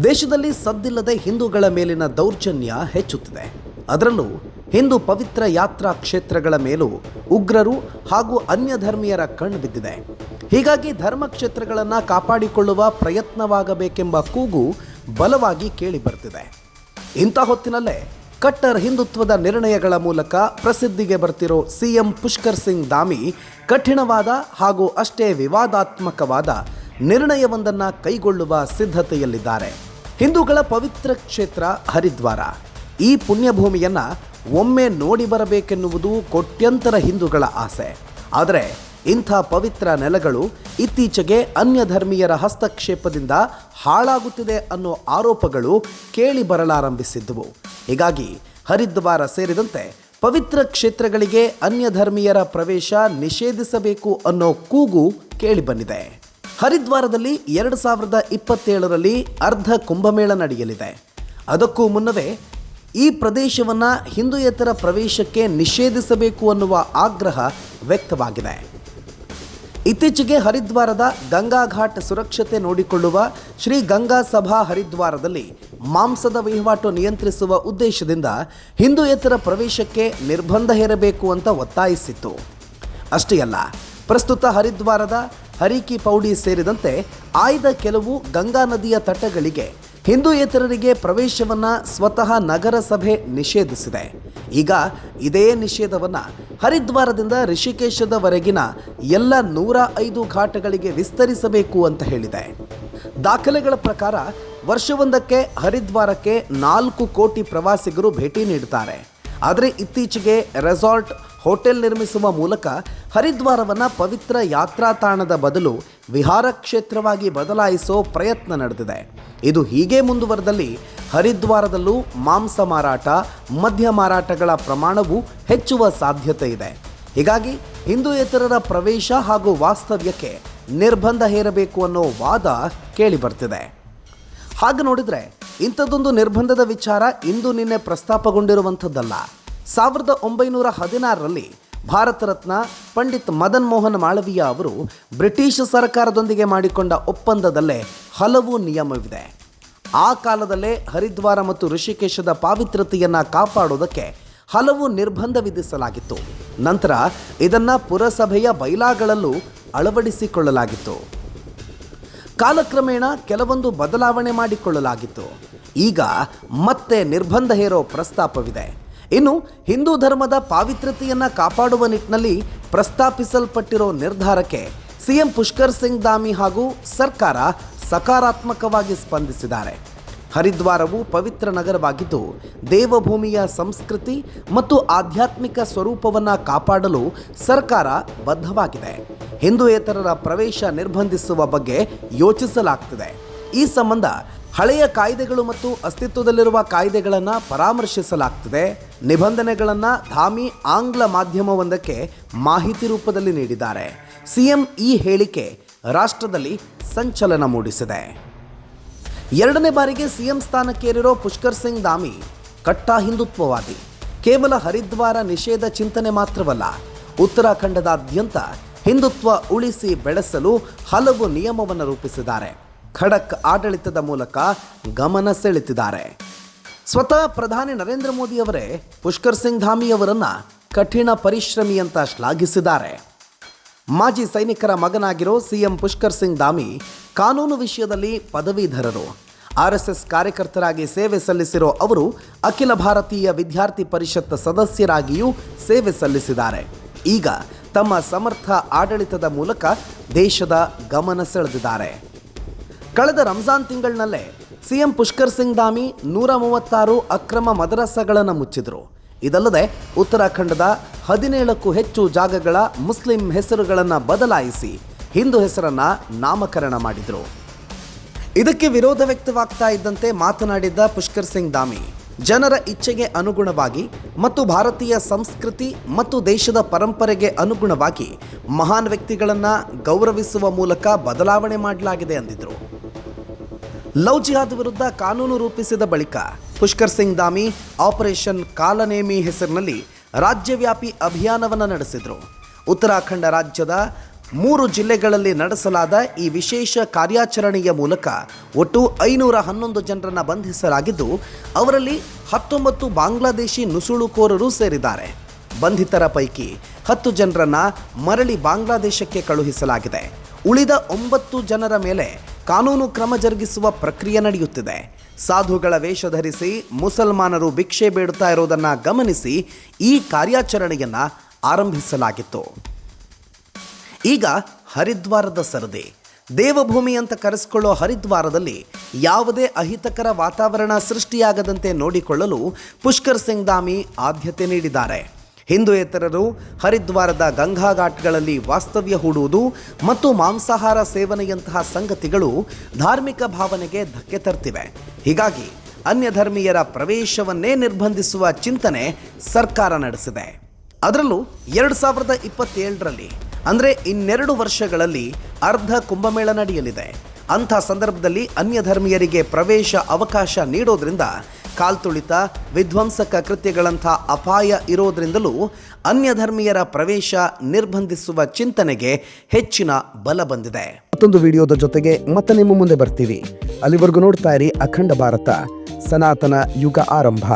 ದೇಶದಲ್ಲಿ ಸದ್ದಿಲ್ಲದೆ ಹಿಂದೂಗಳ ಮೇಲಿನ ದೌರ್ಜನ್ಯ ಹೆಚ್ಚುತ್ತಿದೆ. ಅದರಲ್ಲೂ ಹಿಂದೂ ಪವಿತ್ರ ಯಾತ್ರಾ ಕ್ಷೇತ್ರಗಳ ಮೇಲೂ ಉಗ್ರರು ಹಾಗೂ ಅನ್ಯ ಧರ್ಮೀಯರ ಕಣ್ಣು ಬಿದ್ದಿದೆ. ಹೀಗಾಗಿ ಧರ್ಮಕ್ಷೇತ್ರಗಳನ್ನು ಕಾಪಾಡಿಕೊಳ್ಳುವ ಪ್ರಯತ್ನವಾಗಬೇಕೆಂಬ ಕೂಗು ಬಲವಾಗಿ ಕೇಳಿ ಬರ್ತಿದೆ. ಇಂಥ ಹೊತ್ತಿನಲ್ಲೇ ಕಟ್ಟರ್ ಹಿಂದುತ್ವದ ನಿರ್ಣಯಗಳ ಮೂಲಕ ಪ್ರಸಿದ್ಧಿಗೆ ಬರ್ತಿರೋ ಸಿಎಂ ಪುಷ್ಕರ್ ಸಿಂಗ್ ಧಾಮಿ ಕಠಿಣವಾದ ಹಾಗೂ ಅಷ್ಟೇ ವಿವಾದಾತ್ಮಕವಾದ ನಿರ್ಣಯವೊಂದನ್ನು ಕೈಗೊಳ್ಳುವ ಸಿದ್ಧತೆಯಲ್ಲಿದ್ದಾರೆ. ಹಿಂದೂಗಳ ಪವಿತ್ರ ಕ್ಷೇತ್ರ ಹರಿದ್ವಾರ, ಈ ಪುಣ್ಯಭೂಮಿಯನ್ನು ಒಮ್ಮೆ ನೋಡಿ ಬರಬೇಕೆನ್ನುವುದು ಕೋಟ್ಯಂತರ ಹಿಂದೂಗಳ ಆಸೆ. ಆದರೆ ಇಂಥ ಪವಿತ್ರ ನೆಲಗಳು ಇತ್ತೀಚೆಗೆ ಅನ್ಯ ಧರ್ಮೀಯರ ಹಸ್ತಕ್ಷೇಪದಿಂದ ಹಾಳಾಗುತ್ತಿದೆ ಅನ್ನೋ ಆರೋಪಗಳು ಕೇಳಿ ಬರಲಾರಂಭಿಸಿದ್ದವು. ಹೀಗಾಗಿ ಹರಿದ್ವಾರ ಸೇರಿದಂತೆ ಪವಿತ್ರ ಕ್ಷೇತ್ರಗಳಿಗೆ ಅನ್ಯ ಧರ್ಮೀಯರ ಪ್ರವೇಶ ನಿಷೇಧಿಸಬೇಕು ಅನ್ನೋ ಕೂಗು ಕೇಳಿಬಂದಿದೆ. ಹರಿದ್ವಾರದಲ್ಲಿ 2027ರಲ್ಲಿ ಅರ್ಧ ಕುಂಭಮೇಳ ನಡೆಯಲಿದೆ. ಅದಕ್ಕೂ ಮುನ್ನವೇ ಈ ಪ್ರದೇಶವನ್ನು ಹಿಂದೂಯೇತರ ಪ್ರವೇಶಕ್ಕೆ ನಿಷೇಧಿಸಬೇಕು ಅನ್ನುವ ಆಗ್ರಹ ವ್ಯಕ್ತವಾಗಿದೆ. ಇತ್ತೀಚೆಗೆ ಹರಿದ್ವಾರದ ಗಂಗಾ ಘಾಟ್ ಸುರಕ್ಷತೆ ನೋಡಿಕೊಳ್ಳುವ ಶ್ರೀ ಗಂಗಾ ಸಭಾ ಹರಿದ್ವಾರದಲ್ಲಿ ಮಾಂಸದ ವಹಿವಾಟು ನಿಯಂತ್ರಿಸುವ ಉದ್ದೇಶದಿಂದ ಹಿಂದೂಯೇತರ ಪ್ರವೇಶಕ್ಕೆ ನಿರ್ಬಂಧ ಹೇರಬೇಕು ಅಂತ ಒತ್ತಾಯಿಸಿತ್ತು. ಅಷ್ಟೇ ಅಲ್ಲ, ಪ್ರಸ್ತುತ ಹರಿದ್ವಾರದ ಹರಿಕಿ ಪೌಡಿ ಸೇರಿದಂತೆ ಆಯ್ದ ಕೆಲವು ಗಂಗಾ ನದಿಯ ತಟಗಳಿಗೆ ಹಿಂದೂಯೇತರರಿಗೆ ಪ್ರವೇಶವನ್ನು ಸ್ವತಃ ನಗರಸಭೆ ನಿಷೇಧಿಸಿದೆ. ಈಗ ಇದೇ ನಿಷೇಧವನ್ನು ಹರಿದ್ವಾರದಿಂದ ಋಷಿಕೇಶದವರೆಗಿನ ಎಲ್ಲ 105 ಘಾಟಗಳಿಗೆ ವಿಸ್ತರಿಸಬೇಕು ಅಂತ ಹೇಳಿದೆ. ದಾಖಲೆಗಳ ಪ್ರಕಾರ ವರ್ಷವೊಂದಕ್ಕೆ ಹರಿದ್ವಾರಕ್ಕೆ 4 ಕೋಟಿ ಪ್ರವಾಸಿಗರು ಭೇಟಿ ನೀಡುತ್ತಾರೆ. ಆದರೆ ಇತ್ತೀಚೆಗೆ ರೆಸಾರ್ಟ್ ಹೋಟೆಲ್ ನಿರ್ಮಿಸುವ ಮೂಲಕ ಹರಿದ್ವಾರವನ್ನು ಪವಿತ್ರ ಯಾತ್ರಾ ತಾಣದ ಬದಲು ವಿಹಾರ ಕ್ಷೇತ್ರವಾಗಿ ಬದಲಾಯಿಸೋ ಪ್ರಯತ್ನ ನಡೆದಿದೆ. ಇದು ಹೀಗೆ ಮುಂದುವರೆದಲ್ಲಿ ಹರಿದ್ವಾರದಲ್ಲೂ ಮಾಂಸ ಮಾರಾಟ, ಮದ್ಯ ಮಾರಾಟಗಳ ಪ್ರಮಾಣವು ಹೆಚ್ಚುವ ಸಾಧ್ಯತೆ ಇದೆ. ಹೀಗಾಗಿ ಹಿಂದೂಯೇತರರ ಪ್ರವೇಶ ಹಾಗೂ ವಾಸ್ತವ್ಯಕ್ಕೆ ನಿರ್ಬಂಧ ಹೇರಬೇಕು ಅನ್ನೋ ವಾದ ಕೇಳಿಬರ್ತಿದೆ. ಹಾಗೆ ನೋಡಿದರೆ ಇಂಥದ್ದೊಂದು ನಿರ್ಬಂಧದ ವಿಚಾರ ಇಂದು ನಿನ್ನೆ ಪ್ರಸ್ತಾಪಗೊಂಡಿರುವಂಥದ್ದಲ್ಲ. 1916ರಲ್ಲಿ ಭಾರತ ರತ್ನ ಪಂಡಿತ್ ಮದನ್ ಮೋಹನ್ ಮಾಳವೀಯ ಅವರು ಬ್ರಿಟಿಷ್ ಸರ್ಕಾರದೊಂದಿಗೆ ಮಾಡಿಕೊಂಡ ಒಪ್ಪಂದದಲ್ಲೇ ಹಲವು ನಿಯಮವಿದೆ. ಆ ಕಾಲದಲ್ಲೇ ಹರಿದ್ವಾರ ಮತ್ತು ಋಷಿಕೇಶದ ಪಾವಿತ್ರತೆಯನ್ನು ಕಾಪಾಡೋದಕ್ಕೆ ಹಲವು ನಿರ್ಬಂಧ ವಿಧಿಸಲಾಗಿತ್ತು. ನಂತರ ಇದನ್ನು ಪುರಸಭೆಯ ಬೈಲಾಗಳಲ್ಲೂ ಅಳವಡಿಸಿಕೊಳ್ಳಲಾಗಿತ್ತು. ಕಾಲಕ್ರಮೇಣ ಕೆಲವೊಂದು ಬದಲಾವಣೆ ಮಾಡಿಕೊಳ್ಳಲಾಗಿತ್ತು. ಈಗ ಮತ್ತೆ ನಿರ್ಬಂಧ ಹೇರೋ ಪ್ರಸ್ತಾಪವಿದೆ. ಇನ್ನು ಹಿಂದೂ ಧರ್ಮದ ಪಾವಿತ್ರತೆಯನ್ನು ಕಾಪಾಡುವ ನಿಟ್ಟಿನಲ್ಲಿ ಪ್ರಸ್ತಾಪಿಸಲ್ಪಟ್ಟಿರೋ ನಿರ್ಧಾರಕ್ಕೆ ಸಿಎಂ ಪುಷ್ಕರ್ ಸಿಂಗ್ ಧಾಮಿ ಹಾಗೂ ಸರ್ಕಾರ ಸಕಾರಾತ್ಮಕವಾಗಿ ಸ್ಪಂದಿಸಿದ್ದಾರೆ. ಹರಿದ್ವಾರವು ಪವಿತ್ರ ನಗರವಾಗಿದ್ದು ದೇವಭೂಮಿಯ ಸಂಸ್ಕೃತಿ ಮತ್ತು ಆಧ್ಯಾತ್ಮಿಕ ಸ್ವರೂಪವನ್ನು ಕಾಪಾಡಲು ಸರ್ಕಾರ ಬದ್ಧವಾಗಿದೆ. ಹಿಂದೂಯೇತರರ ಪ್ರವೇಶ ನಿರ್ಬಂಧಿಸುವ ಬಗ್ಗೆ ಯೋಚಿಸಲಾಗ್ತಿದೆ. ಈ ಸಂಬಂಧ ಹಳೆಯ ಕಾಯ್ದೆಗಳು ಮತ್ತು ಅಸ್ತಿತ್ವದಲ್ಲಿರುವ ಕಾಯ್ದೆಗಳನ್ನು ಪರಾಮರ್ಶಿಸಲಾಗ್ತಿದೆ. ನಿಬಂಧನೆಗಳನ್ನು ಧಾಮಿ ಆಂಗ್ಲ ಮಾಧ್ಯಮವೊಂದಕ್ಕೆ ಮಾಹಿತಿ ರೂಪದಲ್ಲಿ ನೀಡಿದ್ದಾರೆ. ಸಿಎಂ ಈ ಹೇಳಿಕೆ ರಾಷ್ಟ್ರದಲ್ಲಿ ಸಂಚಲನ ಮೂಡಿಸಿದೆ. 2ನೇ ಬಾರಿಗೆ ಸಿಎಂ ಸ್ಥಾನಕ್ಕೇರಿರೋ ಪುಷ್ಕರ್ ಸಿಂಗ್ ಧಾಮಿ ಕಟ್ಟಾ ಹಿಂದುತ್ವವಾದಿ. ಕೇವಲ ಹರಿದ್ವಾರ ನಿಷೇಧ ಚಿಂತನೆ ಮಾತ್ರವಲ್ಲ, ಉತ್ತರಾಖಂಡದಾದ್ಯಂತ ಹಿಂದುತ್ವ ಉಳಿಸಿ ಬೆಳೆಸಲು ಹಲವು ನಿಯಮವನ್ನು ರೂಪಿಸಿದ್ದಾರೆ. ಖಡಕ್ ಆಡಳಿತದ ಮೂಲಕ ಗಮನ ಸೆಳೆತಿದ್ದಾರೆ. ಸ್ವತಃ ಪ್ರಧಾನಿ ನರೇಂದ್ರ ಮೋದಿ ಅವರೇ ಪುಷ್ಕರ್ ಸಿಂಗ್ ಧಾಮಿ ಅವರನ್ನು ಕಠಿಣ ಪರಿಶ್ರಮಿ ಅಂತ ಶ್ಲಾಘಿಸಿದ್ದಾರೆ. ಮಾಜಿ ಸೈನಿಕರ ಮಗನಾಗಿರೋ ಸಿಎಂ ಪುಷ್ಕರ್ ಸಿಂಗ್ ಧಾಮಿ ಕಾನೂನು ವಿಷಯದಲ್ಲಿ ಪದವೀಧರರು. RSS ಕಾರ್ಯಕರ್ತರಾಗಿ ಸೇವೆ ಸಲ್ಲಿಸಿರೋ ಅವರು ಅಖಿಲ ಭಾರತೀಯ ವಿದ್ಯಾರ್ಥಿ ಪರಿಷತ್ ಸದಸ್ಯರಾಗಿಯೂ ಸೇವೆ ಸಲ್ಲಿಸಿದ್ದಾರೆ. ಈಗ ತಮ್ಮ ಸಮರ್ಥ ಆಡಳಿತದ ಮೂಲಕ ದೇಶದ ಗಮನ ಸೆಳೆದಿದ್ದಾರೆ. ಕಳೆದ ರಂಜಾನ್ ತಿಂಗಳಿನಲ್ಲೇ ಸಿಎಂ ಪುಷ್ಕರ್ ಸಿಂಗ್ ಧಾಮಿ 136 ಅಕ್ರಮ ಮದರಸಾಗಳನ್ನು ಮುಚ್ಚಿದರು. ಇದಲ್ಲದೆ ಉತ್ತರಾಖಂಡದ 17ಕ್ಕೂ ಹೆಚ್ಚು ಜಾಗಗಳ ಮುಸ್ಲಿಂ ಹೆಸರುಗಳನ್ನು ಬದಲಾಯಿಸಿ ಹಿಂದೂ ಹೆಸರನ್ನು ನಾಮಕರಣ ಮಾಡಿದರು. ಇದಕ್ಕೆ ವಿರೋಧ ವ್ಯಕ್ತವಾಗ್ತಾ ಇದ್ದಂತೆ ಮಾತನಾಡಿದ್ದ ಪುಷ್ಕರ್ ಸಿಂಗ್ ಧಾಮಿ, ಜನರ ಇಚ್ಛೆಗೆ ಅನುಗುಣವಾಗಿ ಮತ್ತು ಭಾರತೀಯ ಸಂಸ್ಕೃತಿ ಮತ್ತು ದೇಶದ ಪರಂಪರೆಗೆ ಅನುಗುಣವಾಗಿ ಮಹಾನ್ ವ್ಯಕ್ತಿಗಳನ್ನು ಗೌರವಿಸುವ ಮೂಲಕ ಬದಲಾವಣೆ ಮಾಡಲಾಗಿದೆ ಎಂದಿದ್ದರು. ಲವ್ ಜಿಹಾದ್ ವಿರುದ್ಧ ಕಾನೂನು ರೂಪಿಸಿದ ಬಳಿಕ ಪುಷ್ಕರ್ ಸಿಂಗ್ ಧಾಮಿ ಆಪರೇಷನ್ ಕಾಲನೇಮಿ ಹೆಸರಿನಲ್ಲಿ ರಾಜ್ಯವ್ಯಾಪಿ ಅಭಿಯಾನವನ್ನು ನಡೆಸಿದರು. ಉತ್ತರಾಖಂಡ ರಾಜ್ಯದ 3 ಜಿಲ್ಲೆಗಳಲ್ಲಿ ನಡೆಸಲಾದ ಈ ವಿಶೇಷ ಕಾರ್ಯಾಚರಣೆಯ ಮೂಲಕ ಒಟ್ಟು 511 ಜನರನ್ನು ಬಂಧಿಸಲಾಗಿದ್ದು, ಅವರಲ್ಲಿ 19 ಬಾಂಗ್ಲಾದೇಶಿ ನುಸುಳುಕೋರರು ಸೇರಿದ್ದಾರೆ. ಬಂಧಿತರ ಪೈಕಿ 10 ಜನರನ್ನು ಮರಳಿ ಬಾಂಗ್ಲಾದೇಶಕ್ಕೆ ಕಳುಹಿಸಲಾಗಿದೆ. ಉಳಿದ 9 ಜನರ ಮೇಲೆ ಕಾನೂನು ಕ್ರಮ ಜರುಗಿಸುವ ಪ್ರಕ್ರಿಯೆ ನಡೆಯುತ್ತಿದೆ. ಸಾಧುಗಳ ವೇಷ ಧರಿಸಿ ಮುಸಲ್ಮಾನರು ಭಿಕ್ಷೆ ಬೇಡುತ್ತಾ ಇರೋದನ್ನು ಗಮನಿಸಿ ಈ ಕಾರ್ಯಾಚರಣೆಯನ್ನು ಆರಂಭಿಸಲಾಗಿತ್ತು. ಈಗ ಹರಿದ್ವಾರದ ಸರದಿ. ದೇವಭೂಮಿ ಅಂತ ಕರೆಸಿಕೊಳ್ಳೋ ಹರಿದ್ವಾರದಲ್ಲಿ ಯಾವುದೇ ಅಹಿತಕರ ವಾತಾವರಣ ಸೃಷ್ಟಿಯಾಗದಂತೆ ನೋಡಿಕೊಳ್ಳಲು ಪುಷ್ಕರ್ ಸಿಂಗ್ ಧಾಮಿ ಆದ್ಯತೆ ನೀಡಿದ್ದಾರೆ. ಹಿಂದೂಯೇತರರು ಹರಿದ್ವಾರದ ಗಂಗಾ ಘಾಟ್ಗಳಲ್ಲಿ ವಾಸ್ತವ್ಯ ಹೂಡುವುದು ಮತ್ತು ಮಾಂಸಾಹಾರ ಸೇವನೆಯಂತಹ ಸಂಗತಿಗಳು ಧಾರ್ಮಿಕ ಭಾವನೆಗೆ ಧಕ್ಕೆ ತರ್ತಿವೆ. ಹೀಗಾಗಿ ಅನ್ಯ ಧರ್ಮೀಯರ ಪ್ರವೇಶವನ್ನೇ ನಿರ್ಬಂಧಿಸುವ ಚಿಂತನೆ ಸರ್ಕಾರ ನಡೆಸಿದೆ. ಅದರಲ್ಲೂ 2027ರಲ್ಲಿ ಅಂದರೆ ಇನ್ನೆರಡು ವರ್ಷಗಳಲ್ಲಿ ಅರ್ಧ ಕುಂಭಮೇಳ ನಡೆಯಲಿದೆ. ಅಂಥ ಸಂದರ್ಭದಲ್ಲಿ ಅನ್ಯ ಧರ್ಮೀಯರಿಗೆ ಪ್ರವೇಶ ಅವಕಾಶ ನೀಡೋದ್ರಿಂದ ಕಾಲ್ತುಳಿತ, ವಿಧ್ವಂಸಕ ಕೃತ್ಯಗಳಂಥ ಅಪಾಯ ಇರೋದ್ರಿಂದಲೂ ಅನ್ಯ ಧರ್ಮೀಯರ ಪ್ರವೇಶ ನಿರ್ಬಂಧಿಸುವ ಚಿಂತನೆಗೆ ಹೆಚ್ಚಿನ ಬಲ ಬಂದಿದೆ. ಮತ್ತೊಂದು ವಿಡಿಯೋದ ಜೊತೆಗೆ ಮತ್ತೆ ನಿಮ್ಮ ಮುಂದೆ ಬರ್ತೀವಿ. ಅಲ್ಲಿವರೆಗೂ ನೋಡ್ತಾ ಇರಿ ಅಖಂಡ ಭಾರತ, ಸನಾತನ ಯುಗ ಆರಂಭ.